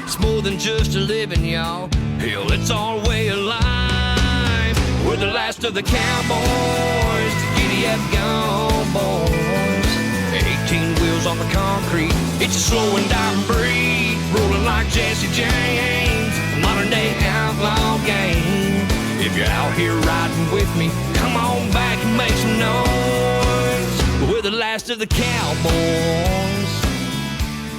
It's more than just a living, y'all. Hell, it's our way of life. We're the last of the cowboys, the giddy up gone boys. 18 wheels on the concrete, it's a slow and dying breed. Rolling like Jesse James, a modern day outlaw game. If you're out here riding with me, come on back and make some noise. We're the last of the cowboys.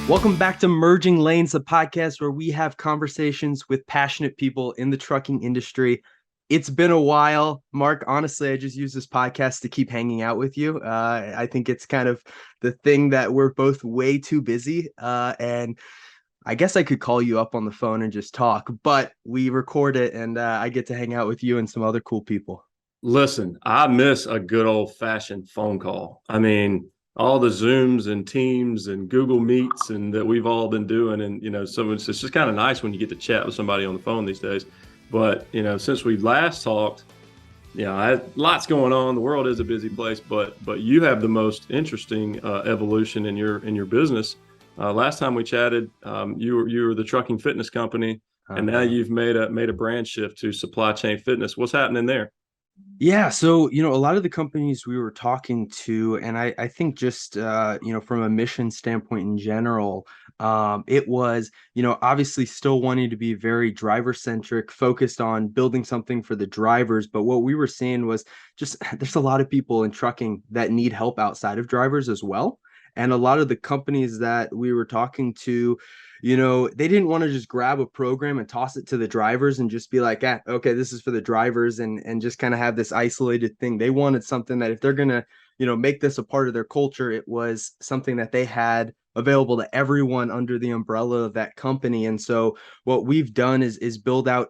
Welcome back to Merging Lanes, the podcast where we have conversations with passionate people in the trucking industry. It's been a while, Mark. Honestly, I just use this podcast to keep hanging out with you. I think it's kind of the thing that we're both way too busy. And I guess I could call you up on the phone and just talk, but we record it and I get to hang out with you and some other cool people. Listen, I miss a good old-fashioned phone call. I mean, all the Zooms and Teams and Google Meets and that we've all been doing. And, so it's just kind of nice when you get to chat with somebody on the phone these days. But, since we last talked, lots going on. The world is a busy place, but you have the most interesting evolution in your business. Last time we chatted, you were the trucking fitness company, and now you've made a brand shift to supply chain fitness. What's happening there? Yeah, so a lot of the companies we were talking to, and I think just from a mission standpoint in general, it was obviously still wanting to be very driver centric, focused on building something for the drivers. But what we were seeing was just there's a lot of people in trucking that need help outside of drivers as well. And a lot of the companies that we were talking to, they didn't want to just grab a program and toss it to the drivers and just be like, okay, this is for the drivers and just kind of have this isolated thing. They wanted something that if they're going to, make this a part of their culture, it was something that they had available to everyone under the umbrella of that company. And so what we've done is build out,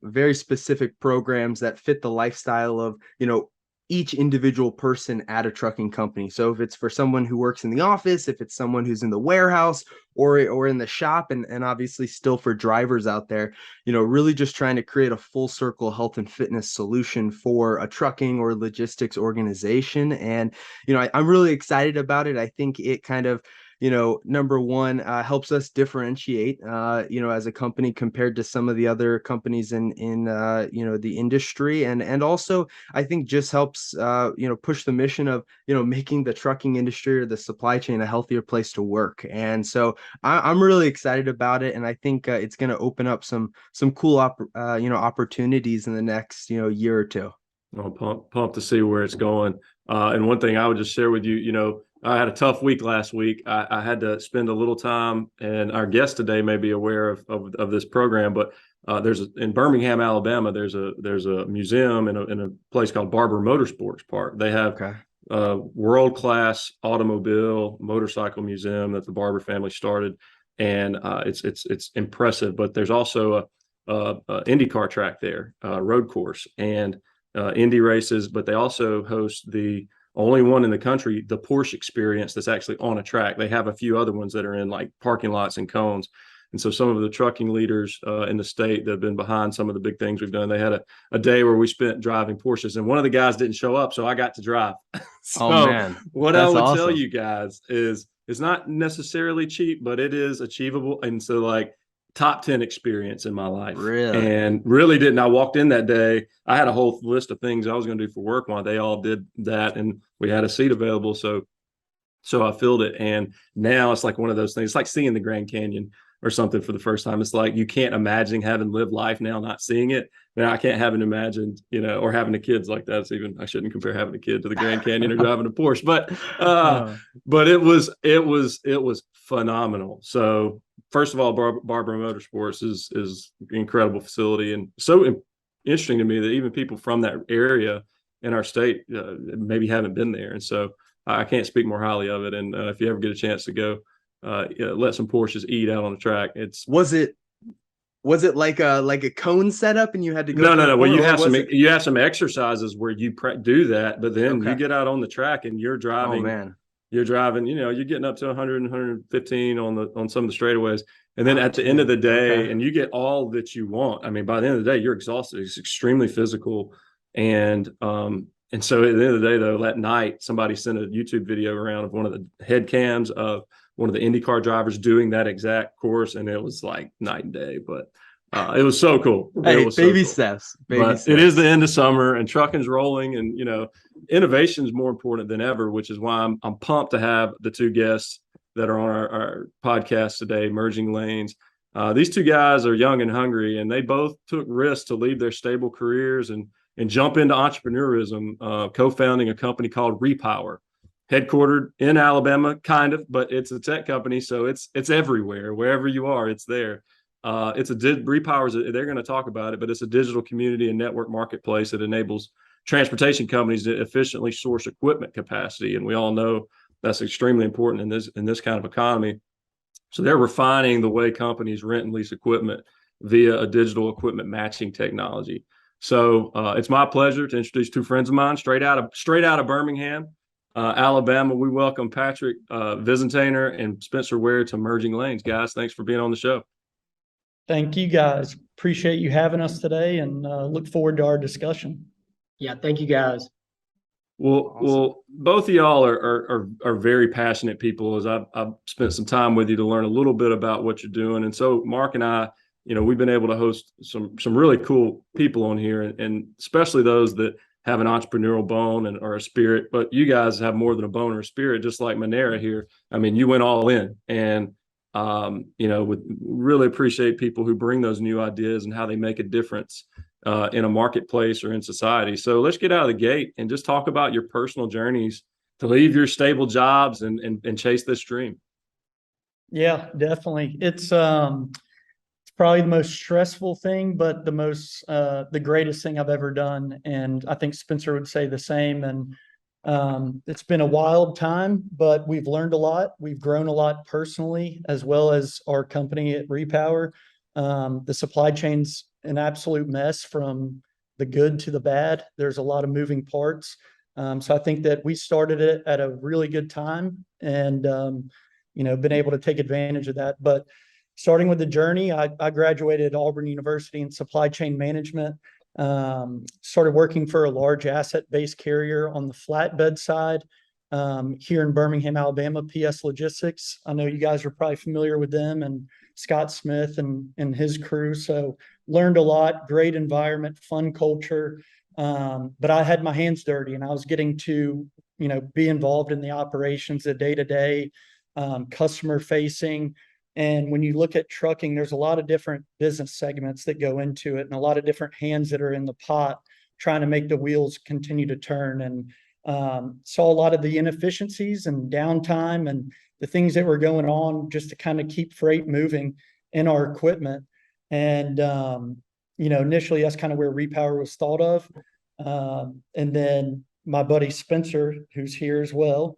very specific programs that fit the lifestyle of, each individual person at a trucking company. So if it's for someone who works in the office, if it's someone who's in the warehouse or in the shop, and obviously still for drivers out there, really just trying to create a full circle health and fitness solution for a trucking or logistics organization. And, I'm really excited about it. I think it kind of, number one, helps us differentiate, as a company compared to some of the other companies in the industry. And also, I think just helps, push the mission of, making the trucking industry or the supply chain a healthier place to work. And so I'm really excited about it. And I think it's going to open up some cool, opportunities in the next, year or two. Well, pumped to see where it's going. And one thing I would just share with you, I had a tough week last week. I had to spend a little time, and our guest today may be aware of this program, but in Birmingham, Alabama, there's a museum in a place called Barber Motorsports Park. They have a world-class automobile motorcycle museum that the Barber family started, and it's impressive. But there's also a IndyCar track there, road course, and Indy races. But they also host the only one in the country, the Porsche experience, that's actually on a track. They have a few other ones that are in like parking lots and cones. And so some of the trucking leaders in the state that have been behind some of the big things we've done, they had a day where we spent driving Porsches, and one of the guys didn't show up, so I got to drive. So oh man, what I would tell you guys is it's not necessarily cheap, but it is achievable. And so like top 10 experience in my life. Really? And really didn't. I walked in that day. I had a whole list of things I was going to do for work while they all did that. And we had a seat available. So I filled it. And now it's like one of those things. It's like seeing the Grand Canyon or something for the first time. It's like you can't imagine having lived life now, not seeing it. Now I can't having imagined, or having a kids like that. It's even, I shouldn't compare having a kid to the Grand Canyon or driving a Porsche, but it was phenomenal. So first of all, Barber Motorsports is an incredible facility, and so interesting to me that even people from that area in our state maybe haven't been there. And so I can't speak more highly of it. And if you ever get a chance to go, let some Porsches eat out on the track. Was it like a cone setup and you had to go? No. Well, you have some exercises where you do that, but then you get out on the track and you're driving. Oh man. You're driving, you're getting up to 100 and 115 on some of the straightays. And then at the end of the day, and you get all that you want. I mean, by the end of the day, you're exhausted. It's extremely physical. And so at the end of the day, though, that night, somebody sent a YouTube video around of one of the head cams of one of the IndyCar drivers doing that exact course, and it was like night and day. But it was so cool. Hey, it was baby so cool. steps. But it is the end of summer, and trucking's rolling, and innovation is more important than ever, which is why I'm pumped to have the two guests that are on our podcast today, Merging Lanes. These two guys are young and hungry, and they both took risks to leave their stable careers and jump into entrepreneurism, co-founding a company called Repowr, headquartered in Alabama, kind of, but it's a tech company, so it's everywhere. Wherever you are, it's there. Repowr, they're going to talk about it, but it's a digital community and network marketplace that enables transportation companies to efficiently source equipment capacity, and we all know that's extremely important in this kind of economy. So they're refining the way companies rent and lease equipment via a digital equipment matching technology. So it's my pleasure to introduce two friends of mine straight out of Birmingham, Alabama. We welcome Patrick Visintainer and Spencer Ware to Merging Lanes. Guys, thanks for being on the show. Thank you, guys. Appreciate you having us today, and look forward to our discussion. Yeah, thank you, guys. Well, both of y'all are very passionate people. As I've spent some time with you to learn a little bit about what you're doing, and so Mark and I, we've been able to host some really cool people on here, and especially those that have an entrepreneurial bone or a spirit. But you guys have more than a bone or a spirit, just like Monera here. I mean, you went all in, and would really appreciate people who bring those new ideas and how they make a difference in a marketplace or in society. So let's get out of the gate and just talk about your personal journeys to leave your stable jobs and chase this dream. Yeah, definitely. It's probably the most stressful thing, but the greatest thing I've ever done. And I think Spencer would say the same. And it's been a wild time, but we've learned a lot. We've grown a lot personally, as well as our company at Repowr. The supply chain's an absolute mess, from the good to the bad. There's a lot of moving parts. So I think that we started it at a really good time, and been able to take advantage of that. But starting with the journey, I graduated at Auburn University in supply chain management. Started working for a large asset-based carrier on the flatbed side here in Birmingham, Alabama, PS Logistics. I know you guys are probably familiar with them, and Scott Smith and his crew. So learned a lot, great environment, fun culture. But I had my hands dirty, and I was getting to, be involved in the operations, the day-to-day, customer facing. And when you look at trucking, there's a lot of different business segments that go into it, and a lot of different hands that are in the pot trying to make the wheels continue to turn. And saw a lot of the inefficiencies and downtime and the things that were going on just to kind of keep freight moving in our equipment. And, initially that's kind of where Repowr was thought of. And then my buddy Spencer, who's here as well,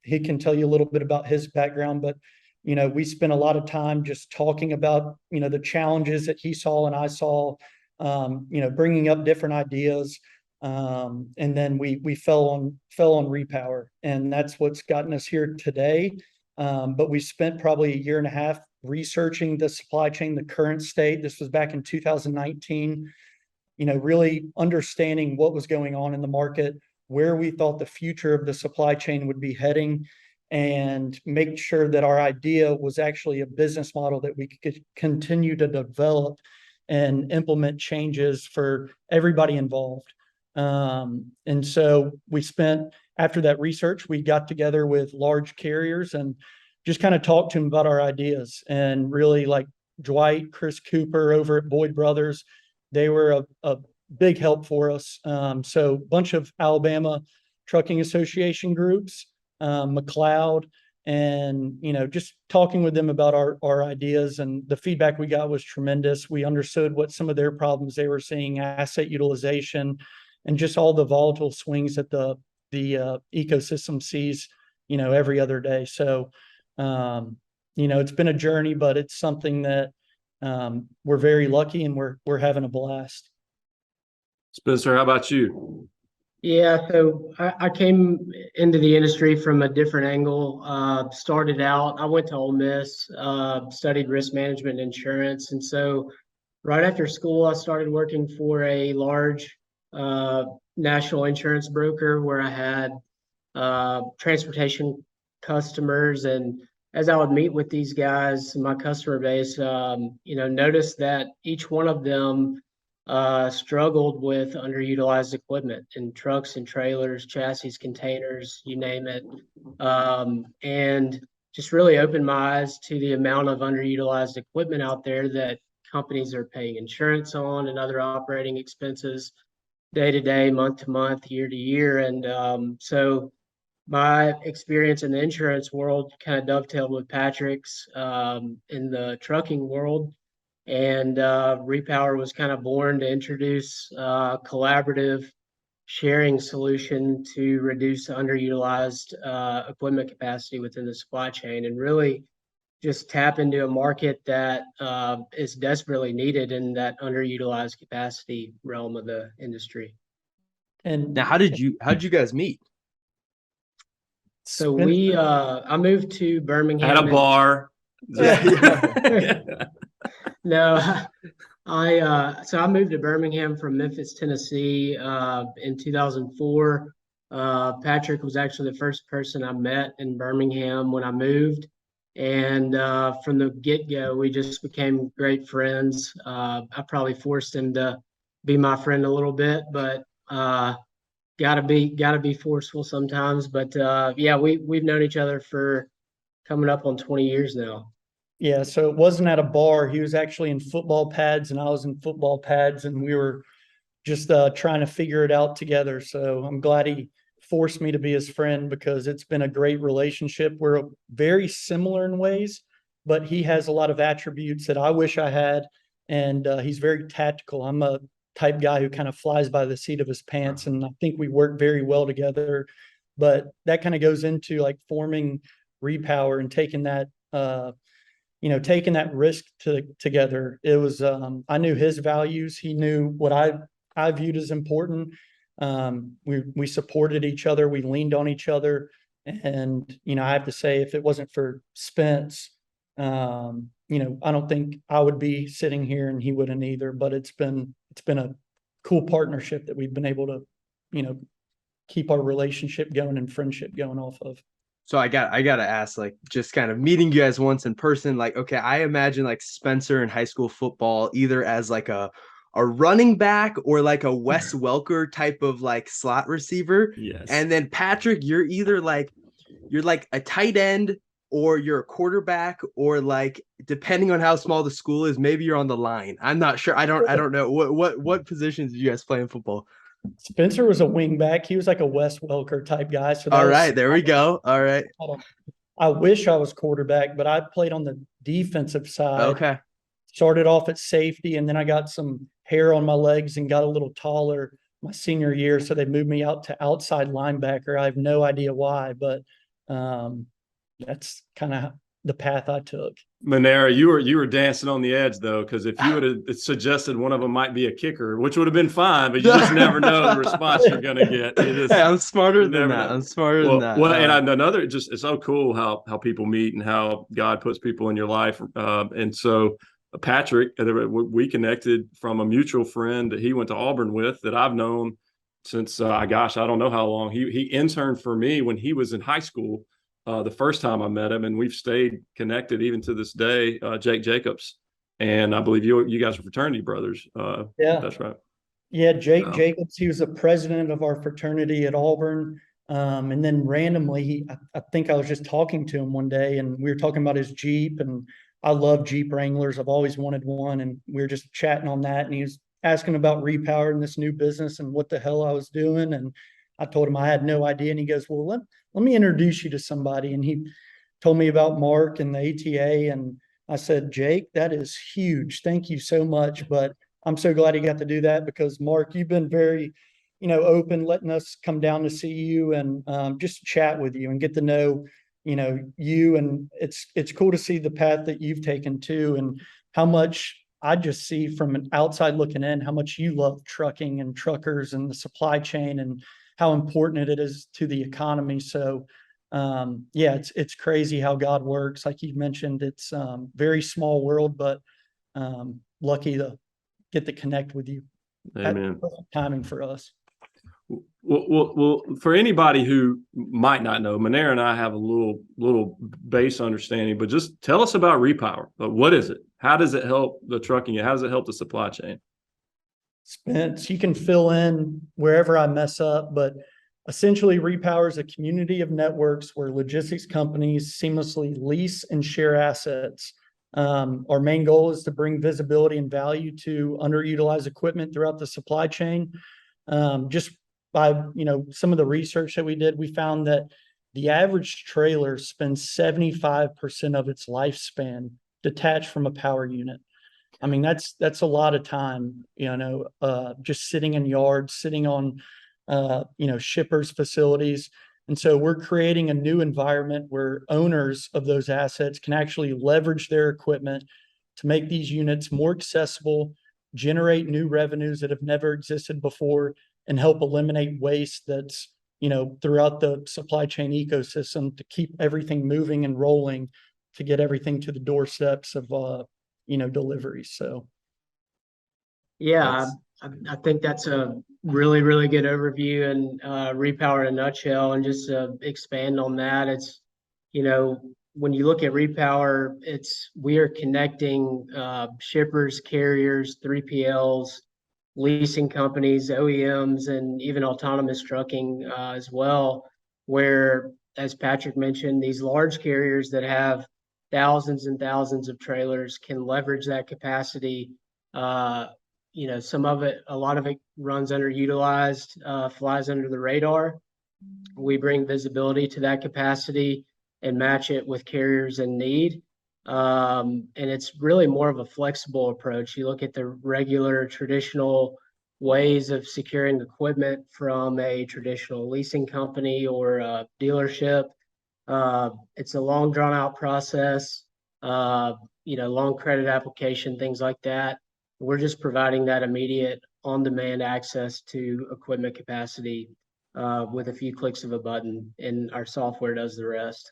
he can tell you a little bit about his background, but we spent a lot of time just talking about, the challenges that he saw and I saw, bringing up different ideas. And then we fell on Repowr, and that's what's gotten us here today. But we spent probably a year and a half researching the supply chain, the current state. This was back in 2019, really understanding what was going on in the market, where we thought the future of the supply chain would be heading, and make sure that our idea was actually a business model that we could continue to develop and implement changes for everybody involved. And so after that research, we got together with large carriers and just kind of talked to them about our ideas. And really, like Dwight, Chris Cooper over at Boyd Brothers, they were a big help for us. So a bunch of Alabama Trucking Association groups, McLeod, and just talking with them about our ideas, and the feedback we got was tremendous. We understood what some of their problems they were seeing, asset utilization, and just all the volatile swings that the ecosystem sees every other day. So it's been a journey, but it's something that we're very lucky, and we're having a blast. Spencer, how about you? Yeah, so I came into the industry from a different angle. Started out, I went to Ole Miss, studied risk management and insurance. And so right after school, I started working for a large national insurance broker where I had transportation customers and as I would meet with these guys, my customer base, noticed that each one of them struggled with underutilized equipment in trucks and trailers, chassis, containers, you name it. And just really opened my eyes to the amount of underutilized equipment out there that companies are paying insurance on and other operating expenses day to day, month to month, year to year. And so my experience in the insurance world kind of dovetailed with Patrick's in the trucking world. And Repowr was kind of born to introduce a collaborative sharing solution to reduce underutilized equipment capacity within the supply chain and really just tap into a market that is desperately needed in that underutilized capacity realm of the industry. And Now, how did you guys meet? So Spencer- I moved to Birmingham. At a bar. No, I moved to Birmingham from Memphis, Tennessee, in 2004. Patrick was actually the first person I met in Birmingham when I moved. And from the get-go, we just became great friends. I probably forced him to be my friend a little bit, but gotta be forceful sometimes. But yeah, we've known each other for coming up on 20 years now. Yeah, so it wasn't at a bar. He was actually in football pads and I was in football pads, and we were just trying to figure it out together. So I'm glad he forced me to be his friend because it's been a great relationship. We're very similar in ways, but he has a lot of attributes that I wish I had. And he's very tactical. I'm a type guy who kind of flies by the seat of his pants, and I think we work very well together. But that kind of goes into like forming Repowr and taking that taking that risk together. It was I knew his values. He knew what I viewed as important. We supported each other. We leaned on each other. And, I have to say, if it wasn't for Spence, I don't think I would be sitting here and he wouldn't either. But it's been a cool partnership that we've been able to, keep our relationship going and friendship going off of. So I gotta ask, like, just kind of meeting you guys once in person, like, okay, I imagine like Spencer in high school football either as like a running back or like a Wes Welker type of like slot receiver. Yes. And then Patrick, you're either like a tight end or you're a quarterback, or like depending on how small the school is, maybe you're on the line. I'm not sure. I don't know. What positions did you guys play in football? Spencer was a wing back. He was like a Wes Welker type guy. So All right, there we go. All right. I wish I was quarterback, but I played on the defensive side. Okay. Started off at safety, and then I got some hair on my legs and got a little taller my senior year. So they moved me out to outside linebacker. I have no idea why, but that's kind of the path I took. Manera, you were dancing on the edge though, because if you would have suggested one of them might be a kicker, which would have been fine, but you just never know the response you're going to get. Hey, I'm smarter than that. I'm smarter than that. Well, and another, just it's so cool how people meet and how God puts people in your life. And so Patrick, we connected from a mutual friend that he went to Auburn with that I've known since I don't know how long. He interned for me when he was in high school. The first time I met him, and we've stayed connected even to this day. Jake Jacobs, and I believe you guys are fraternity brothers. Yeah, that's right. Yeah, Jake Jacobs. He was the president of our fraternity at Auburn, and then randomly, I think I was just talking to him one day, and we were talking about his Jeep, and I love Jeep Wranglers. I've always wanted one, and we were just chatting on that, and he was asking about Repowr and this new business and what the hell I was doing, and I told him I had no idea, and he goes, "Well, let me introduce you to somebody." And he told me about Mark and the ATA. And I said, "Jake, that is huge. Thank you so much. But I'm so glad he got to do that because Mark, you've been very, open, letting us come down to see you and just chat with you and get to know, you. And it's cool to see the path that you've taken too, and how much I just see from an outside looking in, how much you love trucking and truckers and the supply chain and how important it is to the economy. So yeah, it's crazy how God works. Like you mentioned, it's very small world, but lucky to get to connect with you. Amen. Perfect timing for us. Well, for anybody who might not know, Manera and I have a little base understanding, but just tell us about Repowr. What is it? How does it help the trucking? How does it help the supply chain? Spence, you can fill in wherever I mess up, but essentially Repowr is a community of networks where logistics companies seamlessly lease and share assets. Our main goal is to bring visibility and value to underutilized equipment throughout the supply chain. Just by, some of the research that we did, we found that the average trailer spends 75% of its lifespan detached from a power unit. I mean, that's a lot of time, just sitting in yards, sitting on, shippers' facilities. And so we're creating a new environment where owners of those assets can actually leverage their equipment to make these units more accessible, generate new revenues that have never existed before, and help eliminate waste that's, throughout the supply chain ecosystem to keep everything moving and rolling to get everything to the doorsteps of, deliveries. So. Yeah, I think that's a really, really good overview and Repowr in a nutshell. And just to expand on that, it's, when you look at Repowr, we are connecting shippers, carriers, 3PLs, leasing companies, OEMs, and even autonomous trucking as well, where, as Patrick mentioned, these large carriers that have thousands and thousands of trailers can leverage that capacity. A lot of it runs underutilized, flies under the radar. We bring visibility to that capacity and match it with carriers in need. And it's really more of a flexible approach. You look at the regular traditional ways of securing equipment from a traditional leasing company or a dealership. It's a long drawn out process, long credit application, things like that. We're just providing that immediate on-demand access to equipment capacity with a few clicks of a button, and our software does the rest.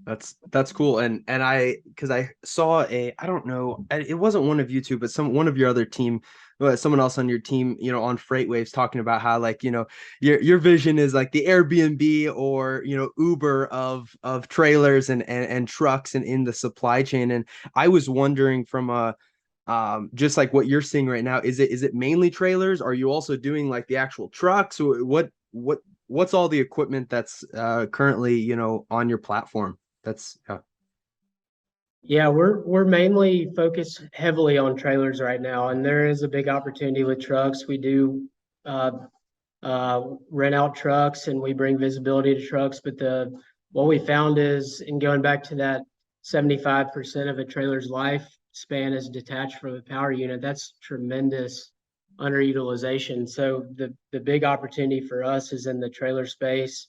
That's cool. Because I saw I don't know, it wasn't one of you two, but one of your other team, someone else on your team, on Freight Waves talking about how, like, your vision is like the Airbnb or, Uber of trailers and trucks and in the supply chain. And I was wondering from just like what you're seeing right now, is it mainly trailers? Are you also doing like the actual trucks? What's all the equipment that's currently, on your platform? Yeah, we're mainly focused heavily on trailers right now, and there is a big opportunity with trucks. We do rent out trucks and we bring visibility to trucks, but what we found is, in going back to that 75% of a trailer's lifespan is detached from a power unit, that's tremendous underutilization. So the big opportunity for us is in the trailer space,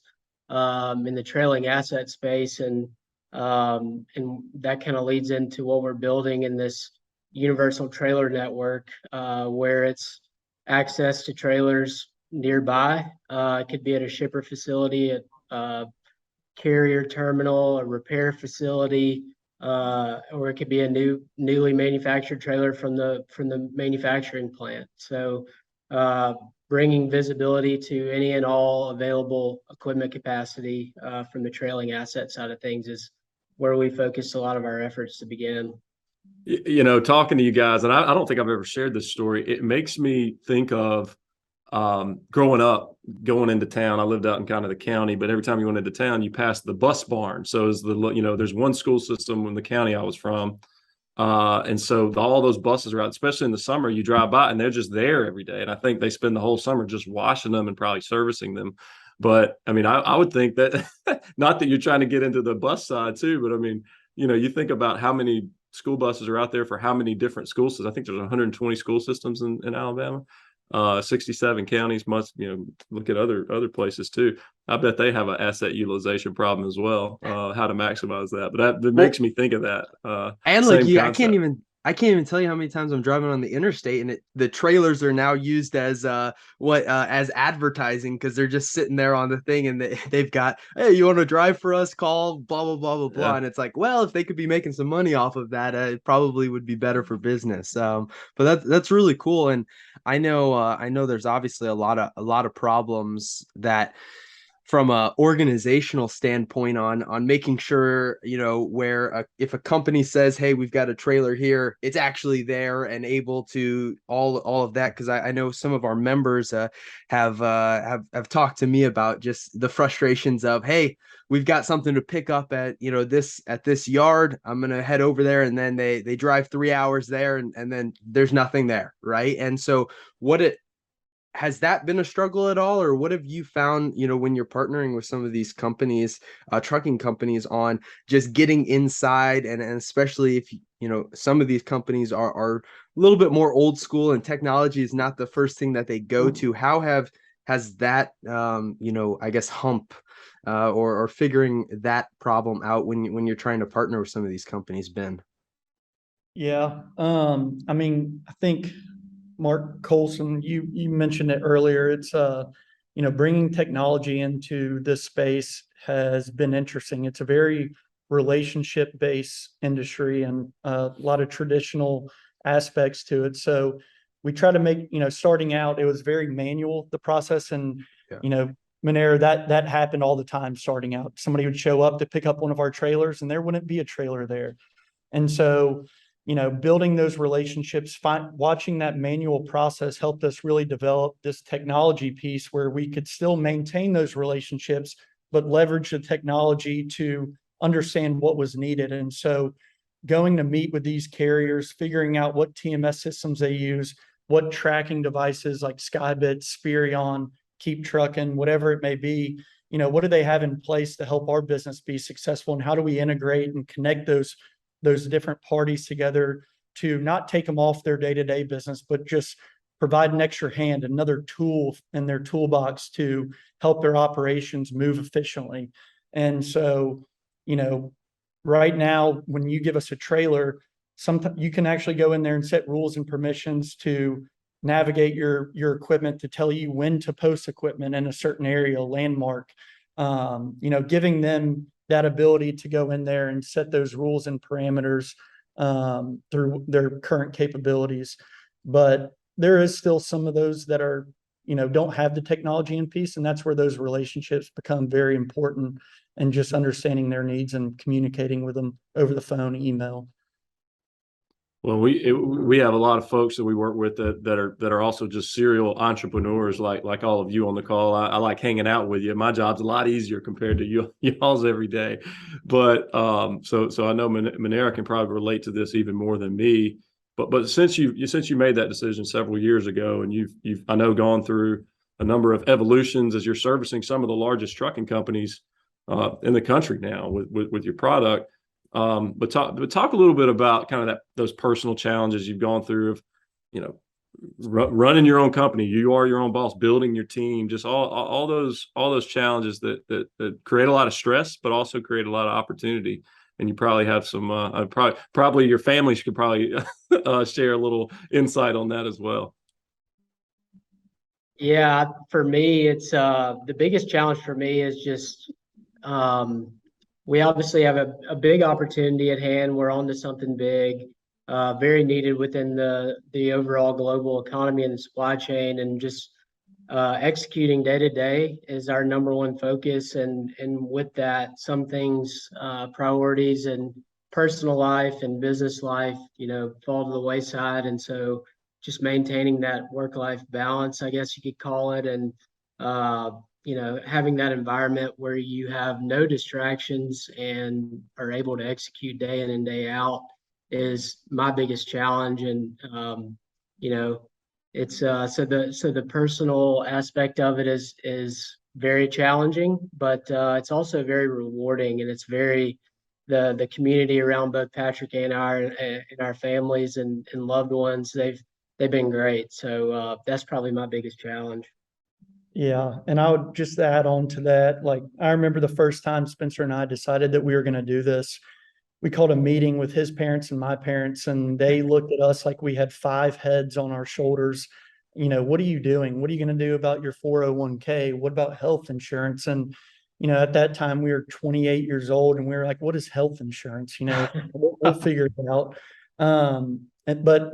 in the trailing asset space, and that kind of leads into what we're building in this universal trailer network, where it's access to trailers nearby. It could be at a shipper facility, at a carrier terminal, a repair facility, or it could be a newly manufactured trailer from the manufacturing plant. So bringing visibility to any and all available equipment capacity from the trailing asset side of things is where we focused a lot of our efforts to begin. Talking to you guys, and I don't think I've ever shared this story. It makes me think of growing up, going into town. I lived out in kind of the county, but every time you went into town, you passed the bus barn. So there's one school system in the county I was from. And so all those buses are out, especially in the summer. You drive by and they're just there every day. And I think they spend the whole summer just washing them and probably servicing them. But I mean, I would think that not that you're trying to get into the bus side too, but I mean, you think about how many school buses are out there for how many different school systems. I think there's 120 school systems in Alabama. 67 counties. Must look at other places too. I bet they have an asset utilization problem as well, how to maximize that. But that makes me think of that and like, I I can't even tell you how many times I'm driving on the interstate and the trailers are now used as as advertising because they're just sitting there on the thing and they've got, hey, you want to drive for us? Call blah blah blah blah blah. Yeah. And it's like, well, if they could be making some money off of that, it probably would be better for business. But that's really cool. And I know there's obviously a lot of problems that from a organizational standpoint on making sure, you know, where if a company says, hey, we've got a trailer here, it's actually there and able to all of that. Because I know some of our members have talked to me about just the frustrations of, hey, we've got something to pick up at, you know, this yard. I'm gonna head over there, and then they drive 3 hours there, and then there's nothing there, right? And so what it has that been a struggle at all, or what have you found, you know, when you're partnering with some of these companies, trucking companies, on just getting inside, and especially if, you know, some of these companies are a little bit more old school and technology is not the first thing that they go to. How has that you know, I guess hump or figuring that problem out when you're trying to partner with some of these companies been? Yeah, I mean, I think Mark Colson, you mentioned it earlier. It's you know, bringing technology into this space has been interesting. It's a very relationship-based industry and a lot of traditional aspects to it. So we try to make, you know, starting out, it was very manual, the process, and Yeah. you know, Monero, that happened all the time starting out. Somebody would show up to pick up one of our trailers, and there wouldn't be a trailer there. And so, you know, building those relationships, watching that manual process helped us really develop this technology piece where we could still maintain those relationships, but leverage the technology to understand what was needed. And so going to meet with these carriers, figuring out what TMS systems they use, what tracking devices like Skybit, Spirion, Keep Trucking, whatever it may be, you know, what do they have in place to help our business be successful? And how do we integrate and connect those different parties together to not take them off their day-to-day business, but just provide an extra hand, another tool in their toolbox to help their operations move efficiently. And so, you know, right now, when you give us a trailer, sometimes you can actually go in there and set rules and permissions to navigate your equipment, to tell you when to post equipment in a certain area, landmark, you know, giving them that ability to go in there and set those rules and parameters through their current capabilities. But there is still some of those that are, you know, don't have the technology in piece, and that's where those relationships become very important, and just understanding their needs and communicating with them over the phone, email. Well, we have a lot of folks that we work with that are also just serial entrepreneurs, like all of you on the call. I like hanging out with you. My job's a lot easier compared to y'all's every day, but so I know Monero can probably relate to this even more than me. But since you made that decision several years ago, and you've I know gone through a number of evolutions as you're servicing some of the largest trucking companies in the country now with your product. But talk a little bit about kind of those personal challenges you've gone through of, you know, running your own company. You are your own boss, building your team, just all those challenges that create a lot of stress, but also create a lot of opportunity. And you probably have some probably your families could probably share a little insight on that as well. Yeah, for me, it's the biggest challenge for me is just we obviously have a big opportunity at hand. We're on to something big, very needed within the overall global economy and the supply chain, and just executing day to day is our number one focus. And with that, some things, priorities and personal life and business life, you know, fall to the wayside. And so just maintaining that work-life balance, I guess you could call it, and you know, having that environment where you have no distractions and are able to execute day in and day out is my biggest challenge. And you know, it's so the personal aspect of it is very challenging, but it's also very rewarding, and it's very the community around both Patrick and our families and loved ones, they've been great. So that's probably my biggest challenge. Yeah, and I would just add on to that, like I remember the first time Spencer and I decided that we were going to do this, we called a meeting with his parents and my parents, and they looked at us like we had 5 heads on our shoulders. What are you doing? What are you going to do about your 401k? What about health insurance? And, at that time we were 28 years old and we were like, what is health insurance? We'll figure it out. But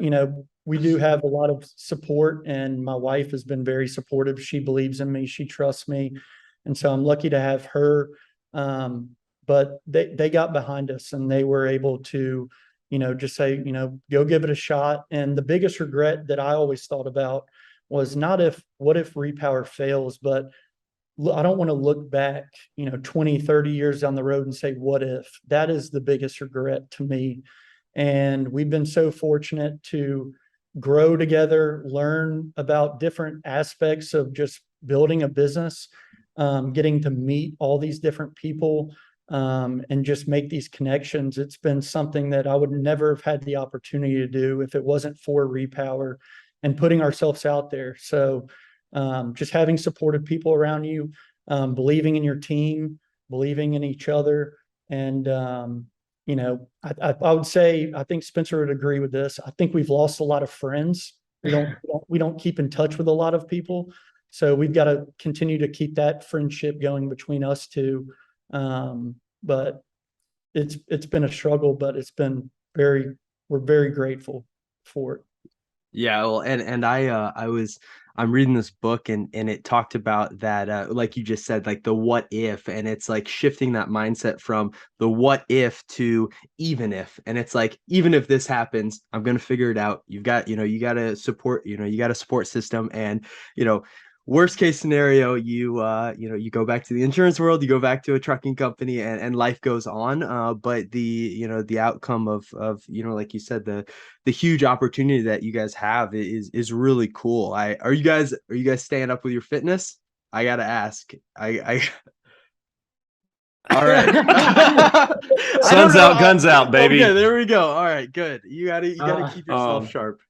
we do have a lot of support, and my wife has been very supportive. She believes in me. She trusts me. And so I'm lucky to have her. But they got behind us and they were able to, just say, go give it a shot. And the biggest regret that I always thought about was not what if Repowr fails, but I don't want to look back, 20, 30 years down the road and say, what if? That is the biggest regret to me. And we've been so fortunate to grow together, learn about different aspects of just building a business, getting to meet all these different people, and just make these connections. It's been something that I would never have had the opportunity to do if it wasn't for Repowr and putting ourselves out there. So just having supportive people around you, believing in your team, believing in each other. And, I would say, I think Spencer would agree with this. I think we've lost a lot of friends. We don't keep in touch with a lot of people. So we've got to continue to keep that friendship going between us two. But it's been a struggle, but we're very grateful for it. Yeah, well, and I'm reading this book and it talked about that, like you just said, like the what if, and it's like shifting that mindset from the what if to even if, and it's like, even if this happens, I'm gonna figure it out. You got a support system, and worst case scenario, you go back to the insurance world, you go back to a trucking company, and life goes on. But the outcome of like you said, the huge opportunity that you guys have is really cool. Are you guys staying up with your fitness? I gotta ask. I all right. Sun's out, guns out, baby. Okay, there we go. All right, good. You gotta keep yourself sharp.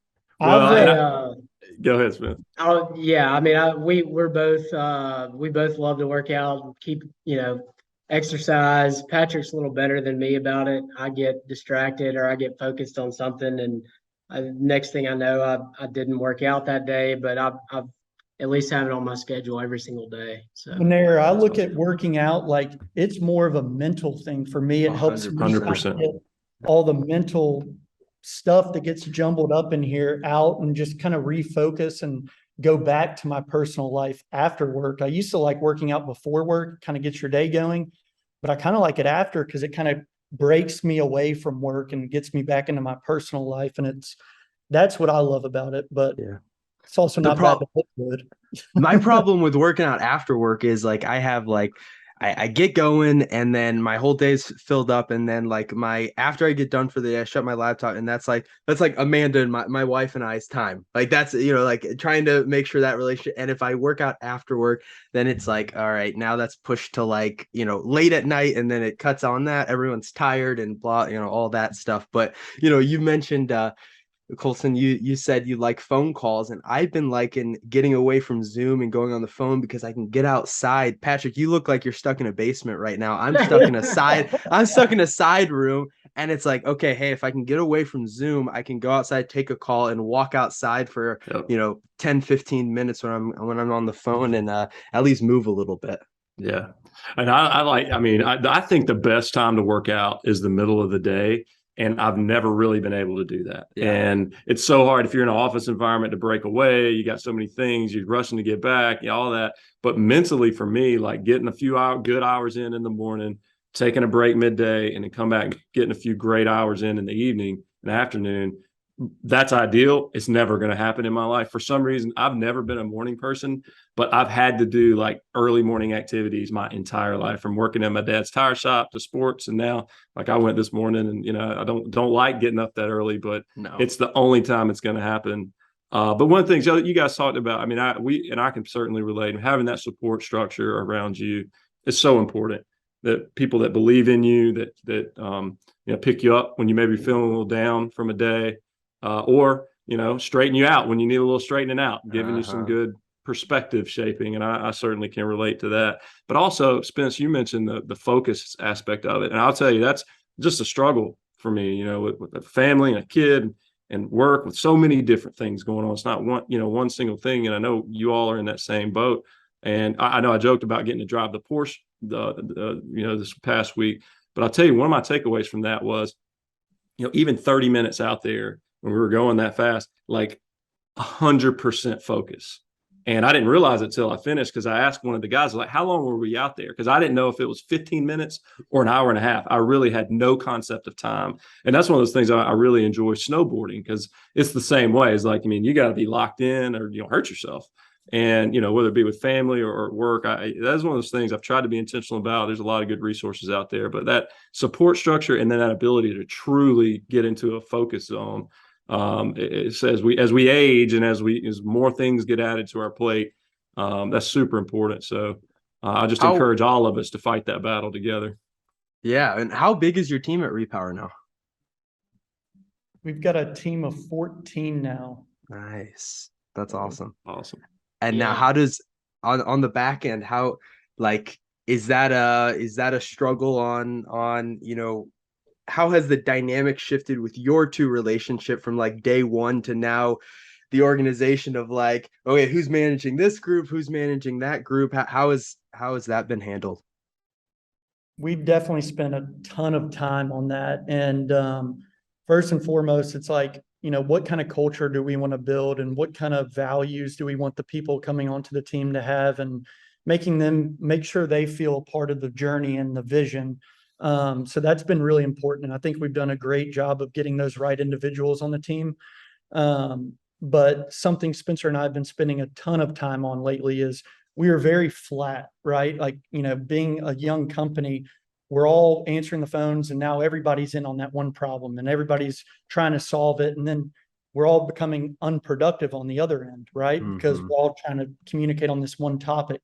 Well, go ahead, Smith. Oh yeah, I mean, we both love to work out, keep exercise. Patrick's a little better than me about it. I get distracted or I get focused on something, and next thing I know, I didn't work out that day, but I've at least have it on my schedule every single day. So Whenever I look at working out, like it's more of a mental thing for me. It helps me 100%. get all the mental stuff that gets jumbled up in here out and just kind of refocus and go back to my personal life after work. I used to like working out before work, kind of gets your day going, but I kind of like it after because it kind of breaks me away from work and gets me back into my personal life. And that's what I love about it. But yeah, it's also not bad to look good. My problem with working out after work is like I get going and then my whole day's filled up, and then like after I get done for the day, I shut my laptop, and that's like Amanda and my wife and I's time. Like that's like trying to make sure that relationship. And if I work out after work, then it's like, all right, now that's pushed to like late at night, and then it cuts on that. Everyone's tired and blah, all that stuff. But you mentioned Colson, you said you like phone calls, and I've been liking getting away from Zoom and going on the phone because I can get outside. Patrick, you look like you're stuck in a basement right now. I'm stuck in a side room, and it's like, okay, hey, if I can get away from Zoom, I can go outside, take a call, and walk outside for 10, 15 minutes when I'm on the phone, and at least move a little bit. Yeah. And I think the best time to work out is the middle of the day. And I've never really been able to do that. Yeah. And it's so hard if you're in an office environment to break away. You got so many things, you're rushing to get back, all that. But mentally for me, like getting a few good hours in the morning, taking a break midday, and then come back, getting a few great hours in the evening and afternoon, that's ideal. It's never going to happen in my life. For some reason, I've never been a morning person, but I've had to do like early morning activities my entire life, from working at my dad's tire shop to sports. And now, like I went this morning, and I don't like getting up that early, but it's the only time it's going to happen. But one of the things you guys talked about, I mean, I can certainly relate. Having that support structure around you is so important. That people that believe in you, that pick you up when you may be feeling a little down from a day. Or straighten you out when you need a little straightening out, giving you some good perspective shaping. And I certainly can relate to that. But also, Spence, you mentioned the focus aspect of it. And I'll tell you, just a struggle for me, you know, with a family and a kid and work, with so many different things going on. It's not one single thing. And I know you all are in that same boat. And I know I joked about getting to drive the Porsche, this past week, but I'll tell you, one of my takeaways from that was, even 30 minutes out there when we were going that fast, like 100% focus. And I didn't realize it till I finished, because I asked one of the guys, like, how long were we out there? Because I didn't know if it was 15 minutes or an hour and a half. I really had no concept of time. And that's one of those things I really enjoy snowboarding, because it's the same way. It's like, you got to be locked in or hurt yourself. And, whether it be with family or work, that's one of those things I've tried to be intentional about. There's a lot of good resources out there, but that support structure and then that ability to truly get into a focus zone, it says as we age and as more things get added to our plate, that's super important. So I just encourage all of us to fight that battle together. Yeah. And how big is your team at Repowr now? We've got a team of 14 now. Nice. That's awesome. Awesome. And Yeah. now how does on the back end, how, like, is that a struggle on, how has the dynamic shifted with your two relationship from like day one to now, the organization of like, okay, who's managing this group, who's managing that group? How has that been handled? We've definitely spent a ton of time on that. And first and foremost, it's like, what kind of culture do we want to build, and what kind of values do we want the people coming onto the team to have, and making them make sure they feel a part of the journey and the vision. So that's been really important. And I think we've done a great job of getting those right individuals on the team. But something Spencer and I have been spending a ton of time on lately is we are very flat, right? Like, being a young company, we're all answering the phones, and now everybody's in on that one problem and everybody's trying to solve it. And then we're all becoming unproductive on the other end, right? Because we're all trying to communicate on this one topic.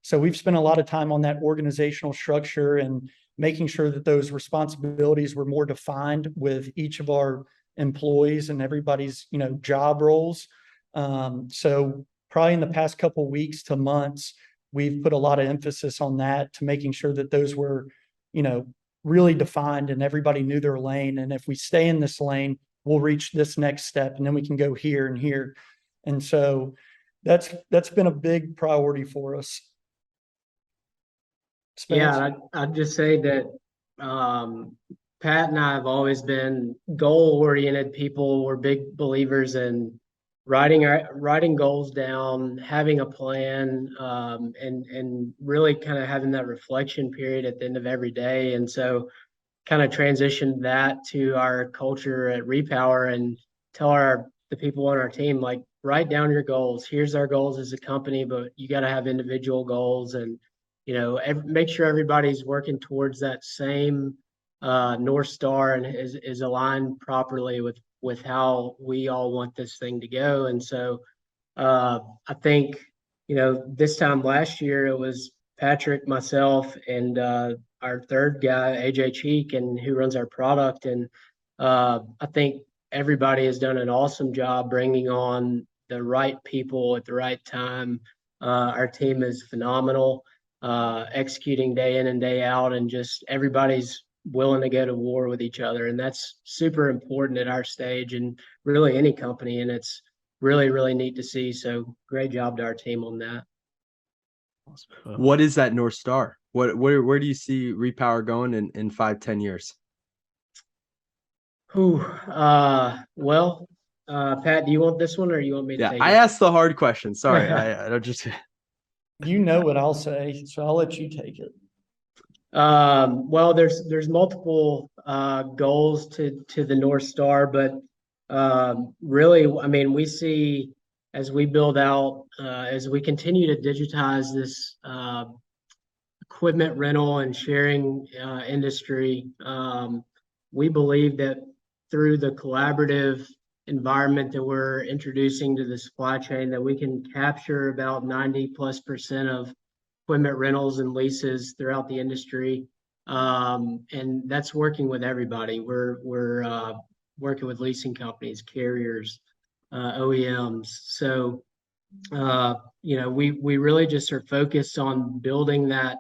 So we've spent a lot of time on that organizational structure and making sure that those responsibilities were more defined with each of our employees and everybody's, job roles. So probably in the past couple of weeks to months, we've put a lot of emphasis on that, to making sure that those were, really defined and everybody knew their lane. And if we stay in this lane, we'll reach this next step, and then we can go here and here. And so that's been a big priority for us. Spence? Yeah, I'd just say that Pat and I have always been goal-oriented people. We're big believers in writing goals down, having a plan, and really kind of having that reflection period at the end of every day. And so kind of transitioned that to our culture at Repowr, and tell the people on our team, like, write down your goals. Here's our goals as a company, but you got to have individual goals, and make sure everybody's working towards that same North Star and is aligned properly with how we all want this thing to go. And so I think, this time last year, it was Patrick, myself, and our third guy, AJ Cheek, and who runs our product. And I think everybody has done an awesome job bringing on the right people at the right time. Our team is phenomenal, executing day in and day out, and just everybody's willing to go to war with each other. And that's super important at our stage, and really any company. And it's really, really neat to see. So great job to our team on that. What is that North Star? Where do you see Repowr going in 5-10 years? Well, Pat, do you want this one, or you want me to take it? I asked the hard question. Sorry. I don't just. You know what I'll say, so I'll let you take it. Well, there's multiple goals to the North Star, but really, I mean, we see as we build out, as we continue to digitize this equipment rental and sharing industry, we believe that through the collaborative environment that we're introducing to the supply chain, that we can capture about 90+% of equipment rentals and leases throughout the industry. And that's working with everybody. We're working with leasing companies, carriers, OEMs. So, we really just are focused on building that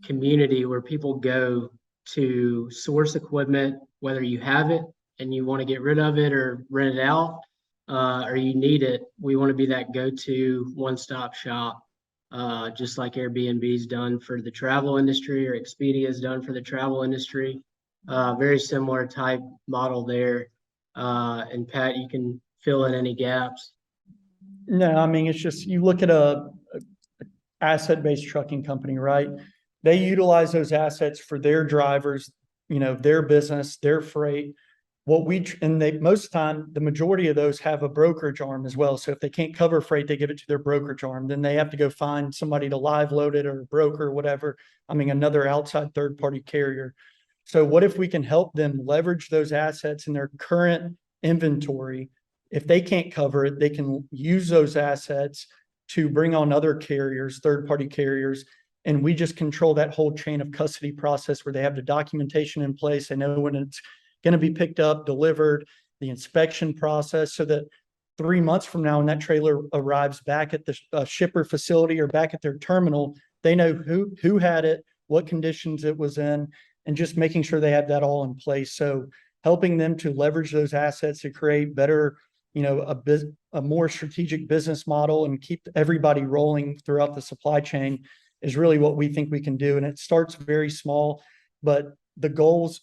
community where people go to source equipment, whether you have it and you want to get rid of it or rent it out, or you need it. We want to be that go-to one-stop shop, just like Airbnb's done for the travel industry or Expedia's done for the travel industry. Very similar type model there. And Pat, you can fill in any gaps. No, I mean, it's just, you look at a asset-based trucking company, right? They utilize those assets for their drivers, their business, their freight. Most of the time, the majority of those have a brokerage arm as well. So if they can't cover freight, they give it to their brokerage arm. Then they have to go find somebody to live load it, or a broker or whatever. I mean, another outside third-party carrier. So what if we can help them leverage those assets in their current inventory? If they can't cover it, they can use those assets to bring on other carriers, third-party carriers, and we just control that whole chain of custody process where they have the documentation in place. They know when it's going to be picked up, delivered, the inspection process, so that 3 months from now, when that trailer arrives back at the shipper facility or back at their terminal, they know who had it, what conditions it was in, and just making sure they have that all in place. So helping them to leverage those assets to create better, a more strategic business model and keep everybody rolling throughout the supply chain is really what we think we can do. And it starts very small, but the goals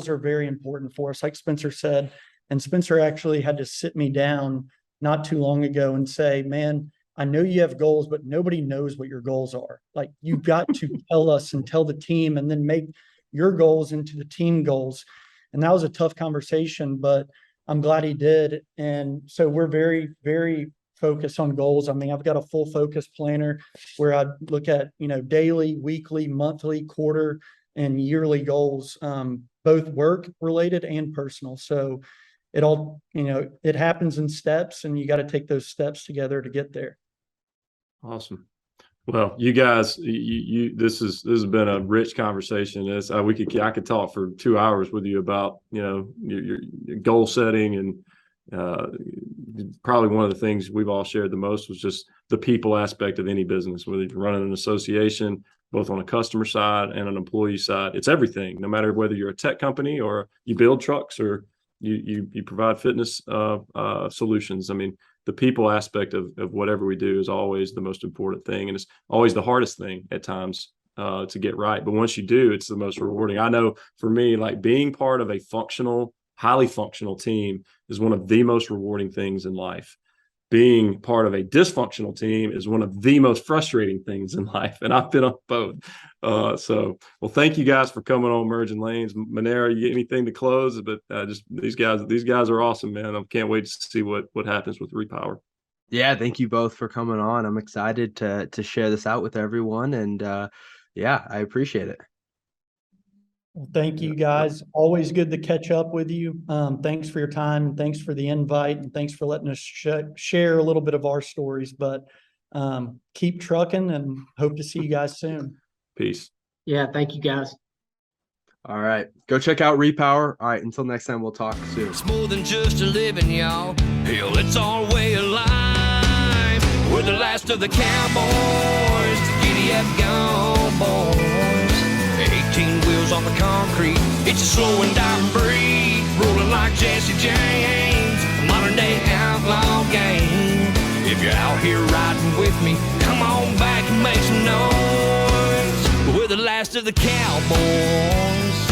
are very important for us, like Spencer said. And Spencer actually had to sit me down not too long ago and say, man, I know you have goals, but nobody knows what your goals are. Like, you've got to tell us and tell the team, and then make your goals into the team goals. And that was a tough conversation, but I'm glad he did. And so we're very, very focused on goals. I mean, I've got a full focus planner where I look at, daily, weekly, monthly, quarter, and yearly goals, both work related and personal. So it all, it happens in steps, and you got to take those steps together to get there. Awesome. Well, you guys, this has been a rich conversation. I could talk for 2 hours with you about, your goal setting, and probably one of the things we've all shared the most was just the people aspect of any business, whether you're running an association, both on a customer side and an employee side. It's everything, no matter whether you're a tech company or you build trucks or you provide fitness solutions. I mean, the people aspect of whatever we do is always the most important thing, and it's always the hardest thing at times to get right. But once you do, it's the most rewarding. I know for me, like, being part of a highly functional team is one of the most rewarding things in life. Being part of a dysfunctional team is one of the most frustrating things in life, and I've been on both. Well, thank you guys for coming on Merging Lanes. Manera, you get anything to close? But just these guys are awesome, man. I can't wait to see what happens with Repowr. Yeah, thank you both for coming on. I'm excited to share this out with everyone, and yeah, I appreciate it. Well, thank you, guys. Always good to catch up with you. Thanks for your time. Thanks for the invite, and thanks for letting us share a little bit of our stories. But keep trucking, and hope to see you guys soon. Peace. Yeah, thank you, guys. All right, go check out Repowr. All right, until next time, we'll talk soon. It's more than just a living, y'all. Hell, it's our way of life. We're the last of the cowboys, the giddy up gone boys. 18 wheels on the concrete, it's a slow and dying breed, rolling like Jesse James, a modern day outlaw game. If you're out here riding with me, come on back and make some noise. We're the last of the cowboys.